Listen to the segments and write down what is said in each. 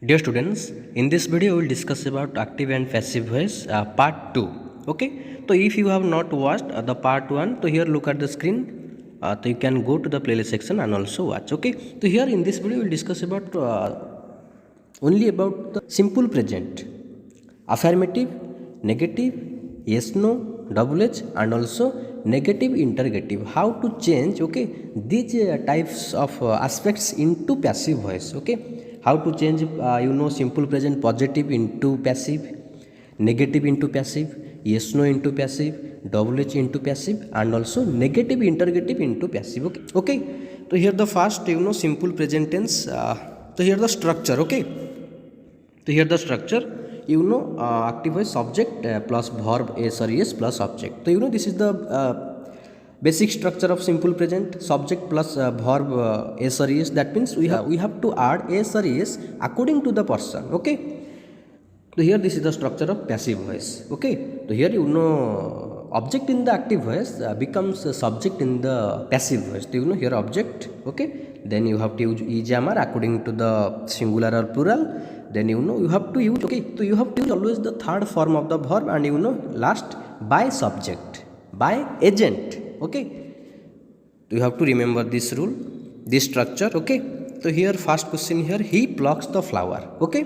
Dear students, in this video we will discuss about active and passive voice part 2. Okay, so if you have not watched the part 1, so here look at the screen, so you can go to the playlist section and also watch. Okay, so here in this video we will discuss about only about the simple present, affirmative, negative, yes no, double H, and also negative interrogative. How to change these types of aspects into passive voice. How to change simple present positive into passive, negative into passive, yes no into passive, double H into passive, and also negative interrogative into passive. Okay. So here the first simple present tense. So here the structure. So here the structure, active voice subject plus verb s or es plus object. So this is the basic structure of simple present, subject plus verb s or es. That means we have to add s or es according to the person. Okay. So here this is the structure of passive voice. Okay. So here object in the active voice becomes a subject in the passive voice. So here object. Okay. Then you have to use e-jammer according to the singular or plural. Then you have to use so you have to use always the third form of the verb, and last by subject, by agent. Okay, you have to remember this rule, this structure. Okay, so here first question here, he plucks the flower. Okay,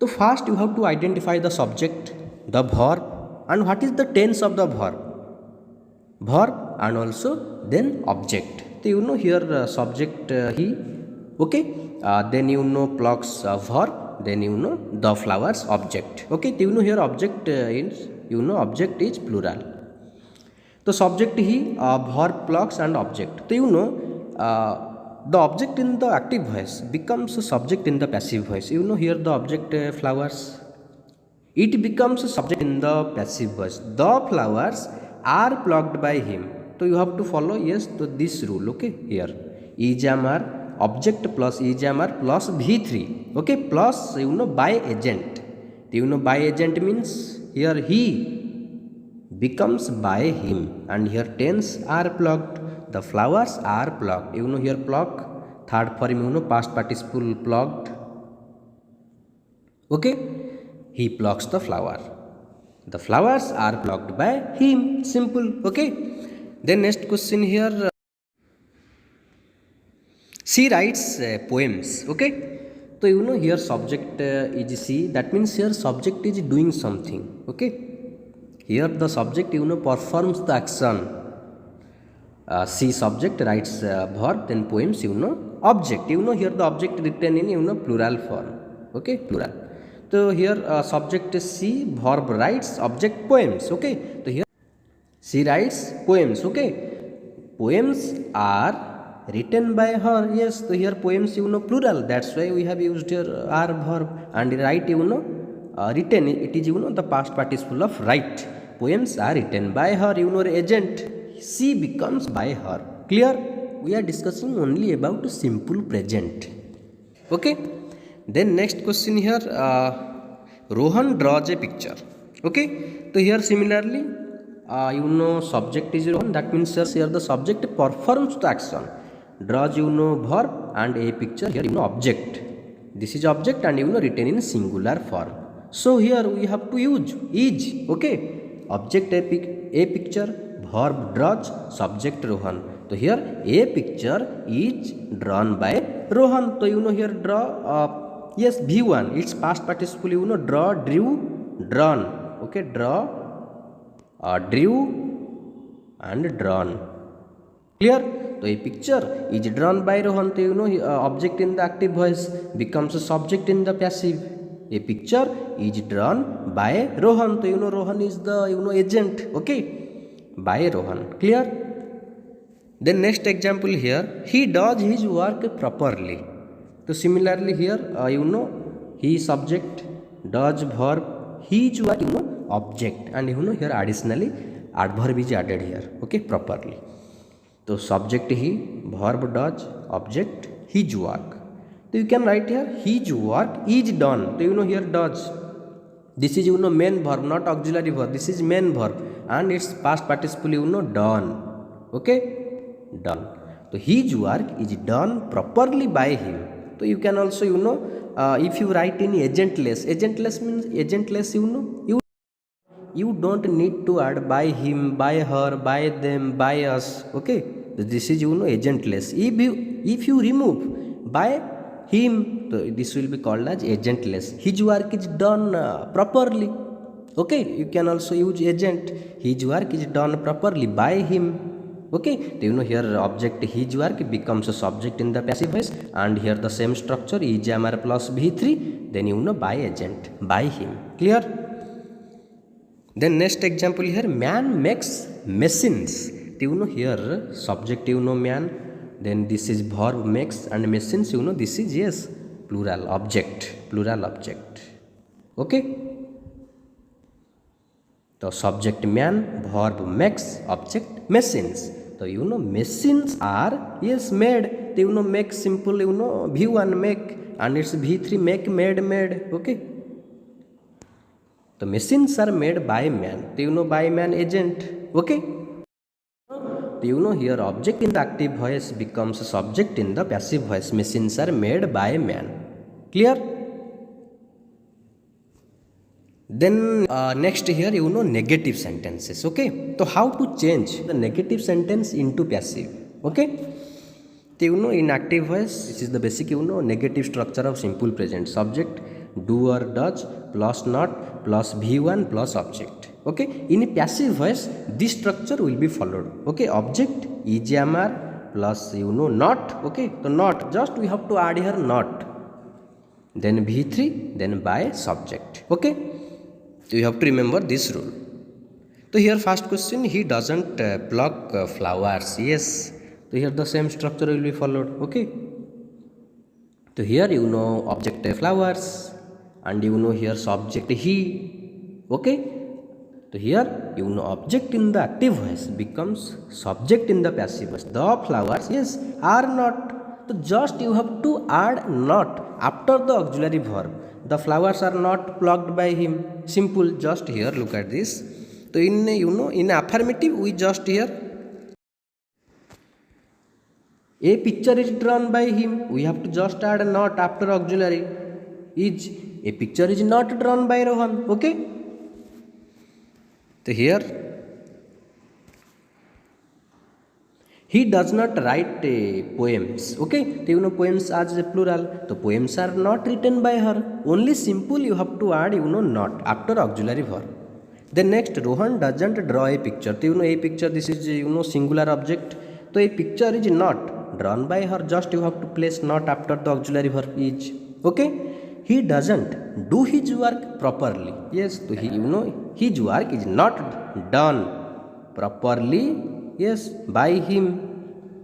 so first you have to identify the subject, the verb, and what is the tense of the verb, and also then object. So here subject he. Okay, then plucks verb, then the flowers object. Okay, so here object is object is plural. So subject he, verb plucks and object. So the object in the active voice becomes a subject in the passive voice. Here the object flowers, it becomes a subject in the passive voice. The flowers are plucked by him. So you have to follow so this rule. Okay, here e-jammer object plus e-jammer plus v3. Okay, plus by agent. By agent means here he becomes by him, and here tense are plucked, the flowers are plucked. Here pluck, third form past participle plucked. Okay, he plucks the flower, the flowers are plucked by him. Simple. Okay, then next question here, she writes poems. Okay, so here subject is she. That means here subject is doing something. Okay, here the subject performs the action. She subject writes verb, then poems object. Here the object written in plural form. Okay, plural. So here subject is she, verb writes, object poems. Okay, so here she writes poems. Okay, poems are written by her. Yes, so here poems plural. That's why we have used here are verb, and write written, it is the past participle of write. Poems are written by her. Agent, she becomes by her. Clear? We are discussing only about simple present. Okay, then next question here, Rohan draws a picture. Okay, so here similarly subject is Rohan. That means here the subject performs the action. Draws verb, and a picture here object. This is object, and written in singular form. So here we have to use is. Okay, object a picture, verb draws, subject Rohan. So here a picture is drawn by Rohan. So here draw, yes, V1, its past participle draw, drew, drawn. Okay, draw, drew, and drawn. Clear? So a picture is drawn by Rohan. So object in the active voice becomes a subject in the passive. A picture is drawn by Rohan. So Rohan is the agent. Okay, by Rohan. Clear? Then next example here, he does his work properly. So similarly here he subject, does verb, his work object, and here additionally adverb is added here. Okay, properly. So subject he, verb does, object his work. So you can write here his work is done. So here does. This is main verb, not auxiliary verb. This is main verb, and its past participle done. Okay, done. So his work is done properly by him. So you can also if you write in agentless means agentless, you don't need to add by him, by her, by them, by us. Okay, this is agentless. If you remove by him, so this will be called as agentless. His work is done properly. Okay, you can also use agent. His work is done properly by him. Okay, so here object his work becomes a subject in the passive voice, and here the same structure is amr plus v3, then by agent, by him. Clear? Then next example here, man makes machines. So here subject man, then this is verb makes, and machines this is yes plural object. Okay, so subject man, verb makes, object machines. So machines are yes made. So make simple v1 make, and it's v3 make, made. Okay, the machines are made by man. So by man agent. Okay, so here object in the active voice becomes subject in the passive voice. Machines are made by man. Clear? Then next here negative sentences. Okay, so how to change the negative sentence into passive? Okay, so in active voice, this is the basic negative structure of simple present. Subject do or does plus not plus v1 plus object. Okay, in passive voice this structure will be followed. Okay, object is amr plus not. Okay, so not, just we have to add here not, then v3, then by subject. Okay, so you have to remember this rule. So here first question, he doesn't pluck flowers. Yes, so here the same structure will be followed. Okay, so here object flowers, and here subject he. Okay, so here object in the active voice becomes subject in the passive voice. The flowers yes are not, so just you have to add not after the auxiliary verb. The flowers are not plucked by him. Simple. Just here look at this. So in in affirmative we just here a picture is drawn by him. We have to just add not after auxiliary. Is a picture is not drawn by Rohan. Okay, so here he does not write poems. Okay, so poems as a plural, so poems are not written by her. Only simple you have to add not after auxiliary verb. Then next, Rohan doesn't draw a picture. So a picture, this is singular object, so a picture is not drawn by her. Just you have to place not after the auxiliary verb is. Okay, he doesn't do his work properly. Yes, so he his work is not done properly. Yes, by him.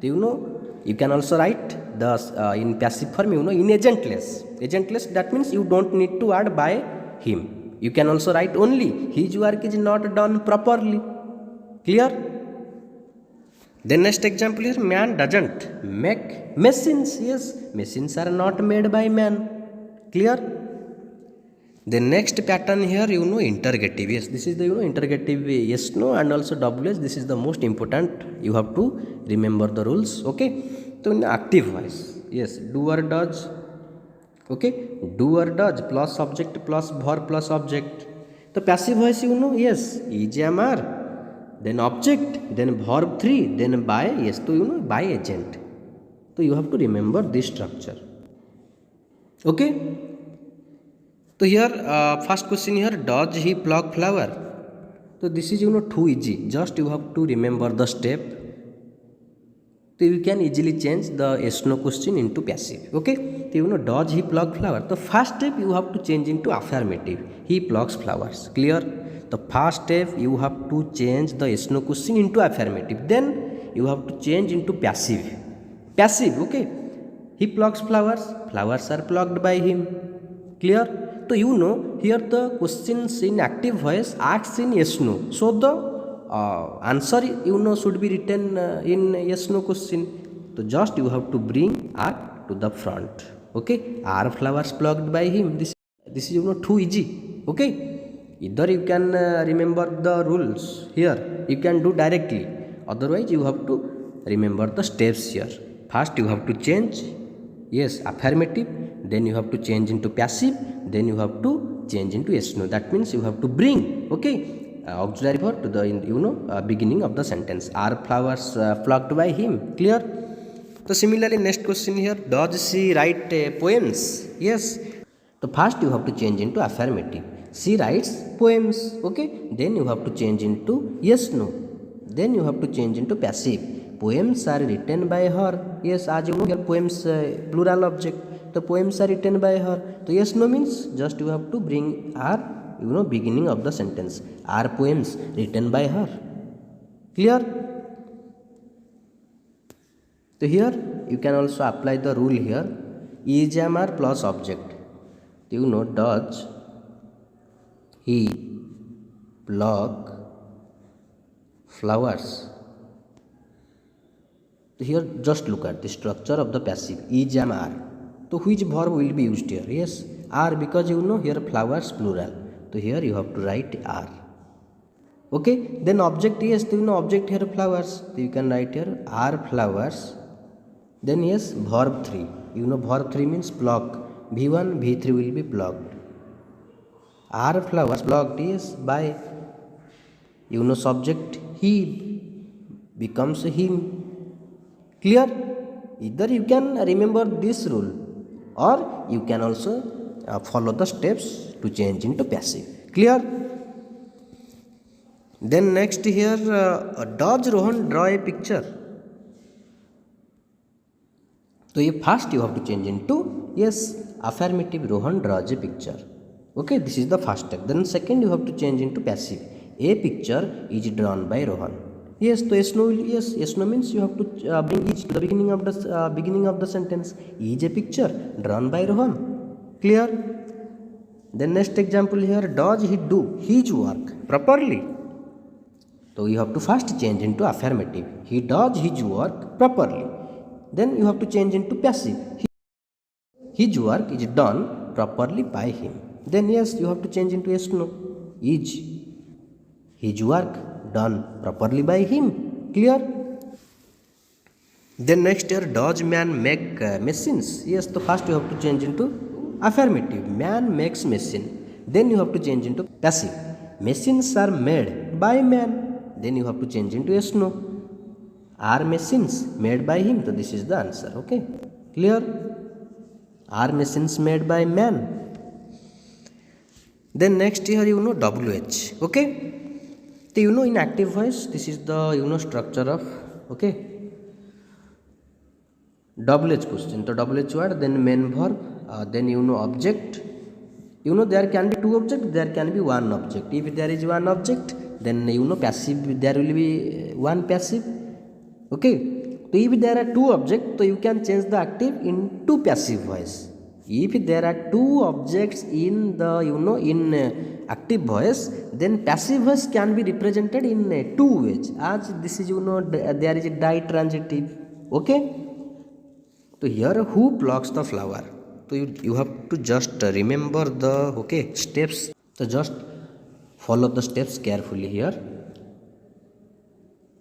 So you can also write the in passive form in agentless. That means you don't need to add by him. You can also write only his work is not done properly. Clear? Then next example here, man doesn't make machines. Yes, machines are not made by man. Clear? The next pattern here interrogative. Yes, this is the interrogative yes no, and also ws. This is the most important. You have to remember the rules. Okay, so in active voice, yes, do or does. Okay, do or does plus subject plus verb plus object. The passive voice yes is amr, then object, then verb 3, then by. Yes, so by agent. So you have to remember this structure. Okay, so here first question here, does he pluck flower? So this is too easy. Just you have to remember the step. So you can easily change the yes no question into passive. Okay, so does he pluck flower? The first step you have to change into affirmative. He plucks flowers. Clear? The first step you have to change the yes no question into affirmative. Then you have to change into passive. Okay, he plucks flowers. Flowers are plucked by him. Clear? So here the questions in active voice asks in yes no. So the answer should be written in yes no question. So just you have to bring are to the front. Okay, are flowers plucked by him? This is too easy. Okay, either you can remember the rules here, you can do directly. Otherwise you have to remember the steps here. First you have to change yes affirmative, then you have to change into passive, then you have to change into SNO. That means you have to bring, okay, auxiliary verb to the beginning of the sentence. Are flowers plucked by him? Clear? So similarly, next question here, does she write poems? Yes. So first you have to change into affirmative. She writes poems, okay. Then you have to change into yes, no. Then you have to change into passive. Poems are written by her. Yes, as you know here, poems plural object. The poems are written by her. So yes, no means just you have to bring are beginning of the sentence. Are poems written by her? Clear? So here you can also apply the rule here. Is am are plus object. Does he pluck flowers? So here just look at the structure of the passive. Is am are. So which verb will be used here? Yes, are, because here flowers plural. So here you have to write are. Okay, then object, yes, object here flowers. So you can write here are flowers. Then yes, verb 3. Verb 3 means pluck. V1, V3 will be plucked. Are flowers plucked? Yes, by subject he becomes him. Clear? Either you can remember this rule or you can also follow the steps to change into passive. Clear? Then next here, does Rohan draw a picture? So first you have to change into yes, affirmative. Rohan draws a picture. Okay, this is the first step. Then second you have to change into passive. A picture is drawn by Rohan. Yes, so yes no means you have to bring each to the beginning of the sentence. Is a picture drawn by Rohan. Clear? Then next example here, does he do his work properly? So you have to first change into affirmative. He does his work properly. Then you have to change into passive. His work is done properly by him. Then yes, you have to change into yes, no. Is his work done properly by him? Clear? Then next here, does man make machines? Yes, so first you have to change into affirmative. Man makes machine. Then you have to change into passive. Machines are made by man. Then you have to change into yes, no. Are machines made by him? So this is the answer. Okay, clear? Are machines made by man? Then next here WH. Okay, so in active voice this is the structure of WH question. So WH word, then main verb, then object. There can be two objects, there can be one object. If there is one object, then passive, there will be one passive. Okay, so if there are two objects, so you can change the active into passive voice. If there are two objects in the in active voice, then passive voice can be represented in two ways. As this is there is a ditransitive. Okay, so here who plucks the flower? So you have to just remember the steps. So just follow the steps carefully here.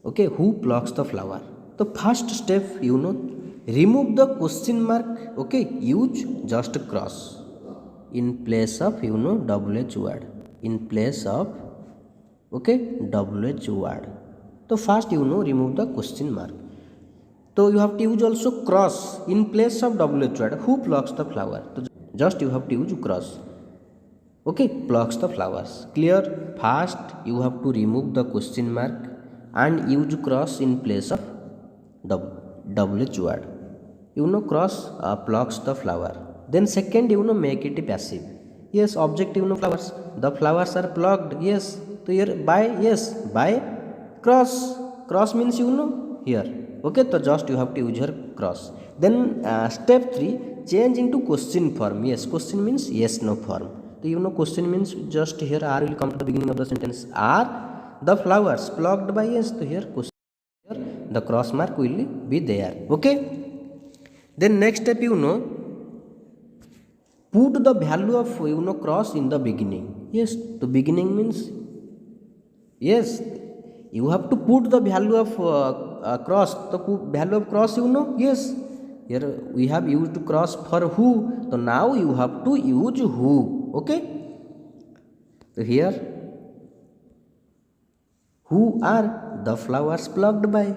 Okay, who plucks the flower? The first step, remove the question mark. Okay, use just cross in place of WH word. In place of WH word. So first remove the question mark. So you have to use also cross in place of WH word. Who plucks the flower? So just you have to use cross. Okay, plucks the flowers. Clear? First you have to remove the question mark and use cross in place of WH word. Cross plucks the flower. Then second make it passive. Yes, object flowers. The flowers are plucked. Yes, so here by cross. Cross means here. Okay, so just you have to use here cross. Then step 3, change into question form. Yes, question means yes no form. So question means just here are will come to the beginning of the sentence. Are the flowers plucked by yes? So here question, here the cross mark will be there. Okay. Then next step put the value of cross in the beginning. Yes, the beginning means yes. You have to put the value of cross. The value of cross yes. here we have used cross for who, so now you have to use who. Okay, so here who are the flowers plucked by?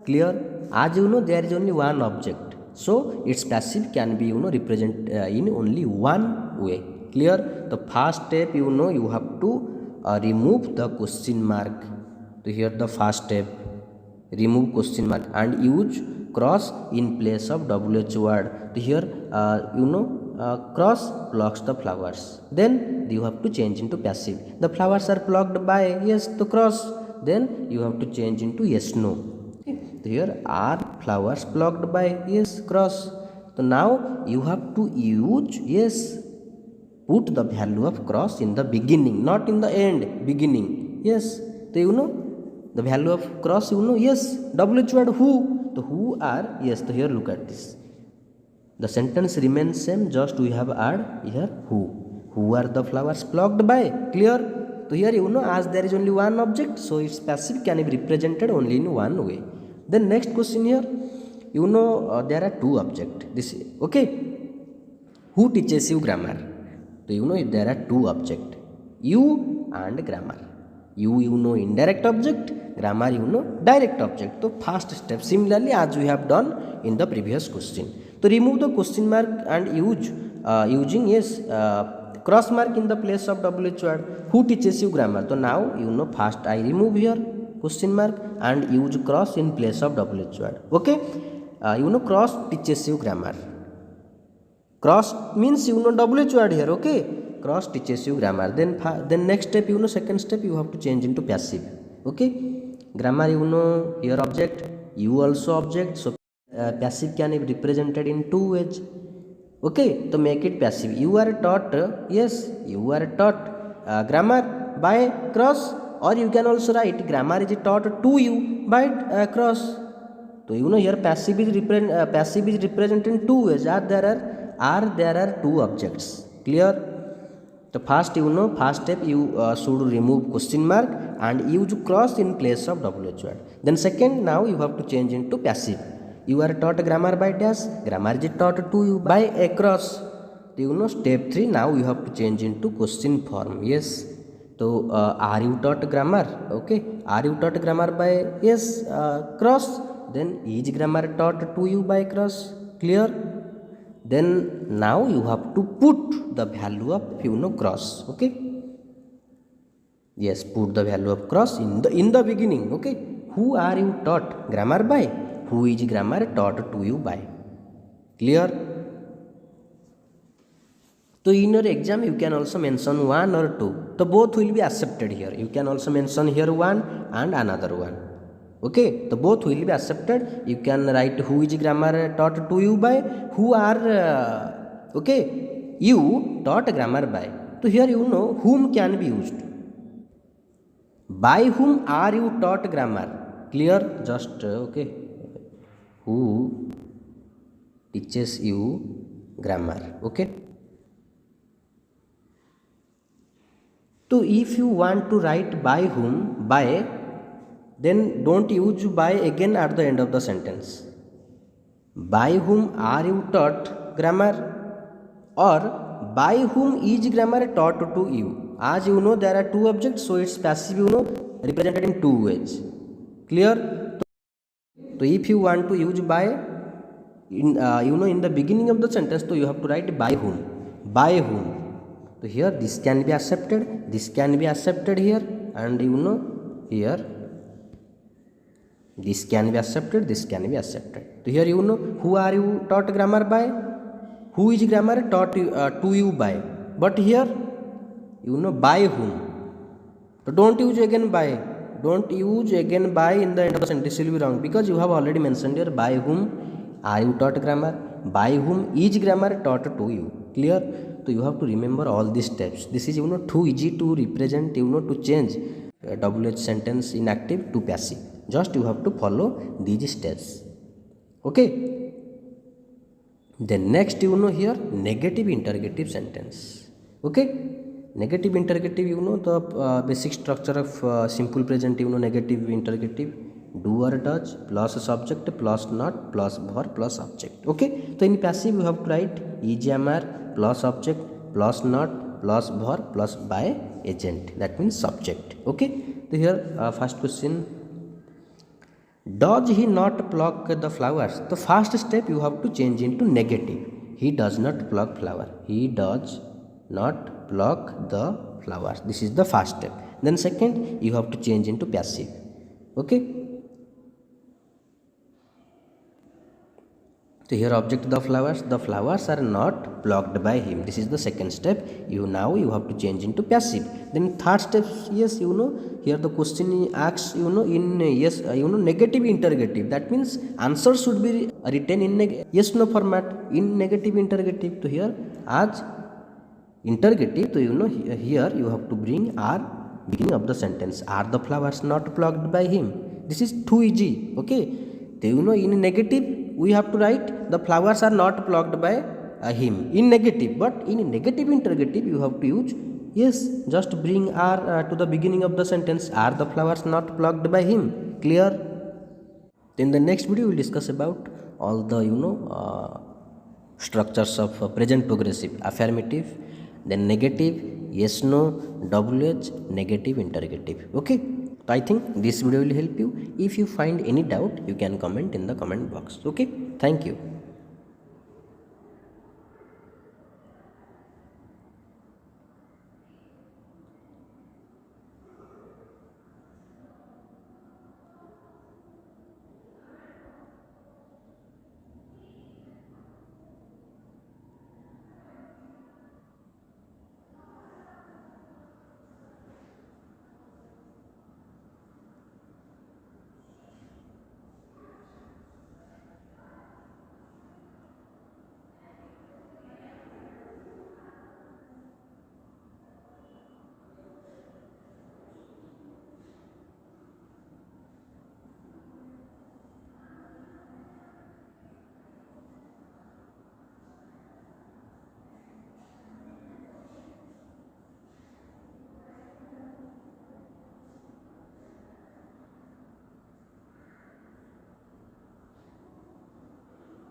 Clear? As you know, there is only one object, so its passive can be represent in only one way. Clear? The first step, you have to remove the question mark. So here the first step, remove question mark and use cross in place of WH word. So here cross plucks the flowers, then you have to change into passive. The flowers are plucked by, yes, the cross, then you have to change into yes, no. Okay. So here are flowers plucked by, yes, cross. So now you have to use, yes, put the value of cross in the beginning, not in the end, beginning. Yes, so the value of cross, yes, WH word who. So who are, yes, so here look at this, the sentence remains same, just we have add here who. Who are the flowers plucked by? Clear? So here as there is only one object, so its passive can be represented only in one way. Then next question here, there are two objects, this, okay. Who teaches you grammar? So there are two objects, you and grammar. You indirect object, grammar direct object. So first step, similarly as we have done in the previous question. So remove the question mark and use using, yes, cross mark in the place of WH word. Who teaches you grammar? So now first I remove here question mark and use cross in place of WH word. Okay, cross teaches you grammar. Cross means WH word here. Okay, cross teaches you grammar. Then next step, second step, you have to change into passive. Okay, grammar, here object, you also object, so passive can be represented in two ways. Okay, to make it passive, you are taught, yes, you are taught grammar by cross, or you can also write grammar is taught to you by cross. So here passive is represented in two ways, as there are two objects. Clear? The first, first step, you should remove question mark and use cross in place of WH word. Then second, now you have to change into passive. You are taught grammar by dash, grammar is taught to you by a cross. So step 3, now you have to change into question form. Yes, so are you taught grammar? Okay, are you taught grammar by, yes, cross? Then is grammar taught to you by cross? Clear? Then now you have to put the value of cross. Okay, yes, put the value of cross in the beginning. Okay, who are you taught grammar by? Who is grammar taught to you by? Clear? So in your exam you can also mention one or two, so both will be accepted here. You can also mention here one and another one. Okay, so both will be accepted. You can write who is grammar taught to you by, who are okay, you taught grammar by. So here whom can be used. By whom are you taught grammar? Clear? Just okay, who teaches you grammar. Okay, so if you want to write by whom, by, then don't use by again at the end of the sentence. By whom are you taught grammar, or by whom is grammar taught to you? As there are two objects, so its passive represented in two ways. Clear? So if you want to use by in in the beginning of the sentence, so you have to write by whom. By whom. So here this can be accepted, this can be accepted here, and here this can be accepted, this can be accepted. So here who are you taught grammar by? Who is grammar taught to you by? But here by whom. So don't use again by. Don't use again by in the end of the sentence. This will be wrong, because you have already mentioned here by whom are you taught grammar, by whom is grammar taught to you. Clear? So you have to remember all these steps. This is too easy to represent, to change WH sentence in active to passive. Just you have to follow these steps. Okay, then next here negative interrogative sentence. Okay, negative interrogative, the basic structure of simple present, negative interrogative. do or does plus subject plus not plus verb plus object. Okay, so in passive you have to write is am are plus object plus not plus verb plus by agent, that means subject. Okay, so here first question, does he not pluck the flowers? The first step you have to change into negative. He does not pluck flower. He does not pluck the flowers. This is the first step. Then second, you have to change into passive. Okay. So here object the flowers are not plucked by him. This is the second step. Now you have to change into passive. Then third step, yes, here the question asks in yes negative interrogative. That means answer should be written in yes no format in negative interrogative. So here as interrogative, so here you have to bring are beginning of the sentence. Are the flowers not plucked by him? This is too easy. Okay, so in negative we have to write the flowers are not plucked by him in negative, but in negative interrogative you have to use yes, just bring are to the beginning of the sentence. Are the flowers not plucked by him? Clear? In the next video we will discuss about all the structures of present progressive, affirmative, then negative, yes no, WH, negative interrogative. Okay, I think this video will help you. If you find any doubt, you can comment in the comment box. Okay, thank you.